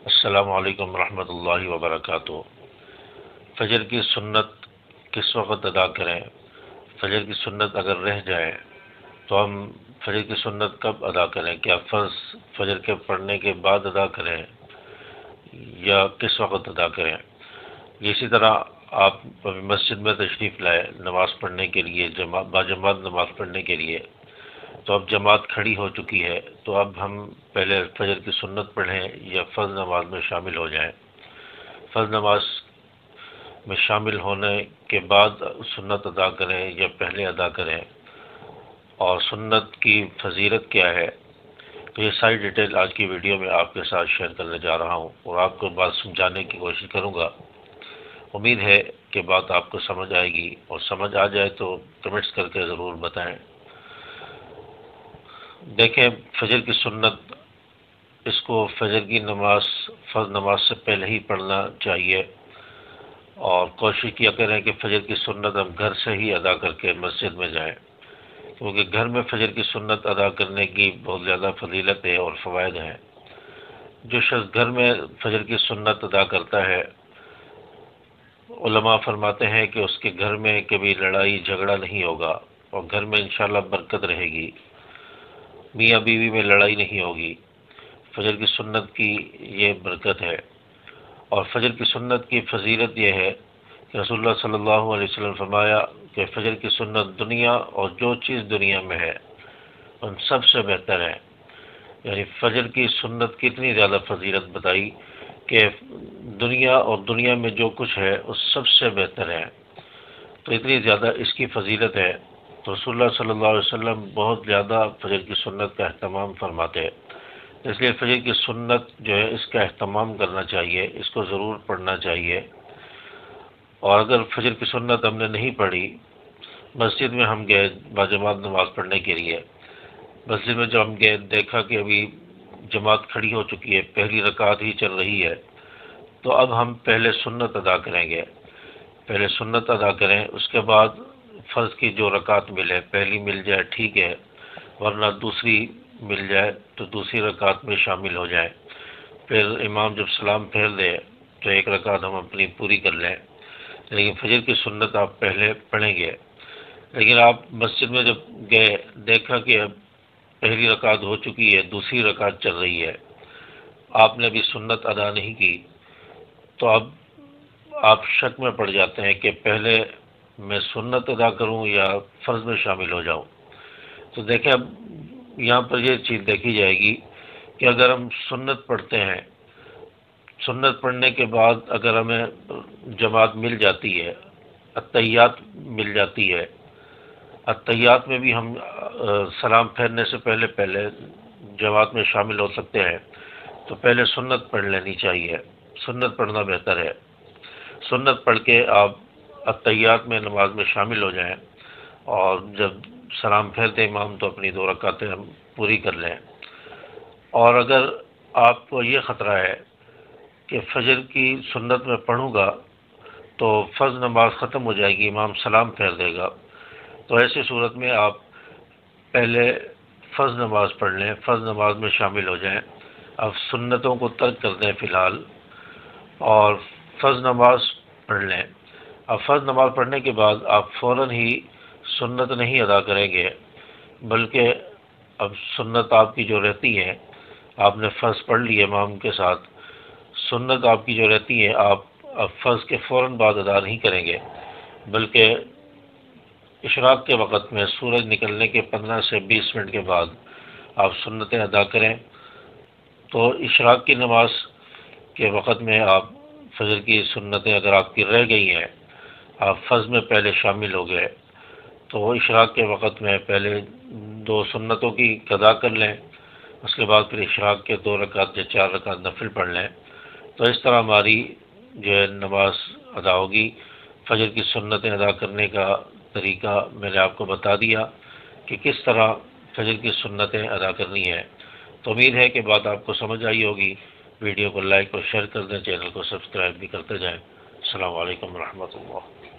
السلام علیکم ورحمۃ اللہ وبرکاتہ۔ فجر کی سنت کس وقت ادا کریں؟ فجر کی سنت اگر رہ جائے تو ہم فجر کی سنت کب ادا کریں؟ کیا فرض فجر کے پڑھنے کے بعد ادا کریں یا کس وقت ادا کریں؟ اسی طرح آپ مسجد میں تشریف لائے نماز پڑھنے کے لیے، باجماعت نماز پڑھنے کے لیے، تو اب جماعت کھڑی ہو چکی ہے، تو اب ہم پہلے فجر کی سنت پڑھیں یا فرض نماز میں شامل ہو جائیں؟ فرض نماز میں شامل ہونے کے بعد سنت ادا کریں یا پہلے ادا کریں، اور سنت کی فضیلت کیا ہے؟ تو یہ ساری ڈیٹیل آج کی ویڈیو میں آپ کے ساتھ شیئر کرنے جا رہا ہوں، اور آپ کو بات سمجھانے کی کوشش کروں گا۔ امید ہے کہ بات آپ کو سمجھ آئے گی، اور سمجھ آ جائے تو کمنٹس کر کے ضرور بتائیں۔ دیکھیں، فجر کی سنت، اس کو فجر کی نماز فرض نماز سے پہلے ہی پڑھنا چاہیے، اور کوشش کیا کریں کہ فجر کی سنت ہم گھر سے ہی ادا کر کے مسجد میں جائیں، کیونکہ گھر میں فجر کی سنت ادا کرنے کی بہت زیادہ فضیلت ہے اور فوائد ہیں۔ جو شخص گھر میں فجر کی سنت ادا کرتا ہے، علماء فرماتے ہیں کہ اس کے گھر میں کبھی لڑائی جھگڑا نہیں ہوگا، اور گھر میں انشاءاللہ برکت رہے گی، میاں بیوی میں لڑائی نہیں ہوگی۔ فجر کی سنت کی یہ برکت ہے، اور فجر کی سنت کی فضیلت یہ ہے کہ رسول اللہ صلی اللہ علیہ وسلم فرمایا کہ فجر کی سنت دنیا اور جو چیز دنیا میں ہے ان سب سے بہتر ہے۔ یعنی فجر کی سنت کی اتنی زیادہ فضیلت بتائی کہ دنیا اور دنیا میں جو کچھ ہے اس سب سے بہتر ہے، تو اتنی زیادہ اس کی فضیلت ہے، تو رسول اللہ صلی اللہ علیہ وسلم بہت زیادہ فجر کی سنت کا اہتمام فرماتے ہیں۔ اس لیے فجر کی سنت جو ہے اس کا اہتمام کرنا چاہیے، اس کو ضرور پڑھنا چاہیے۔ اور اگر فجر کی سنت ہم نے نہیں پڑھی، مسجد میں ہم گئے باجماعت نماز پڑھنے کے لیے، مسجد میں جب ہم گئے دیکھا کہ ابھی جماعت کھڑی ہو چکی ہے، پہلی رکعت ہی چل رہی ہے، تو اب ہم پہلے سنت ادا کریں گے، پہلے سنت ادا کریں، اس کے بعد فرض کی جو رکعت ملے، پہلی مل جائے ٹھیک ہے، ورنہ دوسری مل جائے تو دوسری رکعت میں شامل ہو جائیں۔ پھر امام جب سلام پھیر دے تو ایک رکعت ہم اپنی پوری کر لیں، لیکن فجر کی سنت آپ پہلے پڑھیں گے۔ لیکن آپ مسجد میں جب گئے دیکھا کہ اب پہلی رکعت ہو چکی ہے، دوسری رکعت چل رہی ہے، آپ نے بھی سنت ادا نہیں کی، تو اب آپ شک میں پڑ جاتے ہیں کہ پہلے میں سنت ادا کروں یا فرض میں شامل ہو جاؤں۔ تو دیکھیں، اب یہاں پر یہ چیز دیکھی جائے گی کہ اگر ہم سنت پڑھتے ہیں، سنت پڑھنے کے بعد اگر ہمیں جماعت مل جاتی ہے، اتحیات مل جاتی ہے، اتحیات میں بھی ہم سلام پھیرنے سے پہلے جماعت میں شامل ہو سکتے ہیں، تو پہلے سنت پڑھ لینی چاہیے، سنت پڑھنا بہتر ہے۔ سنت پڑھ کے آپ اتحیات میں نماز میں شامل ہو جائیں، اور جب سلام پھیرتے امام تو اپنی 2 رکعتیں ہم پوری کر لیں۔ اور اگر آپ کو یہ خطرہ ہے کہ فجر کی سنت میں پڑھوں گا تو فرض نماز ختم ہو جائے گی، امام سلام پھیر دے گا، تو ایسی صورت میں آپ پہلے فرض نماز پڑھ لیں، فرض نماز میں شامل ہو جائیں، اب سنتوں کو ترک کر دیں فی الحال، اور فرض نماز پڑھ لیں۔ اب فرض نماز پڑھنے کے بعد آپ فوراً ہی سنت نہیں ادا کریں گے، بلکہ اب سنت آپ کی جو رہتی ہے، آپ نے فرض پڑھ لی ہے امام کے ساتھ، سنت آپ کی جو رہتی ہے آپ اب فرض کے فوراً بعد ادا نہیں کریں گے، بلکہ اشراق کے وقت میں سورج نکلنے کے 15 سے 20 منٹ کے بعد آپ سنتیں ادا کریں۔ تو اشراق کی نماز کے وقت میں آپ فجر کی سنتیں اگر آپ کی رہ گئی ہیں، آپ فرض میں پہلے شامل ہو گئے، تو اشراق کے وقت میں پہلے 2 سنتوں کی قضا کر لیں، اس کے بعد پھر اشراق کے 2 رکعت یا 4 رکعت نفل پڑھ لیں، تو اس طرح ہماری جو ہے نماز ادا ہوگی۔ فجر کی سنتیں ادا کرنے کا طریقہ میں نے آپ کو بتا دیا کہ کس طرح فجر کی سنتیں ادا کرنی ہیں۔ تو امید ہے کہ بات آپ کو سمجھ آئی ہوگی۔ ویڈیو کو لائک اور شیئر کر دیں، چینل کو سبسکرائب بھی کرتے جائیں۔ السلام علیکم ورحمۃ اللہ۔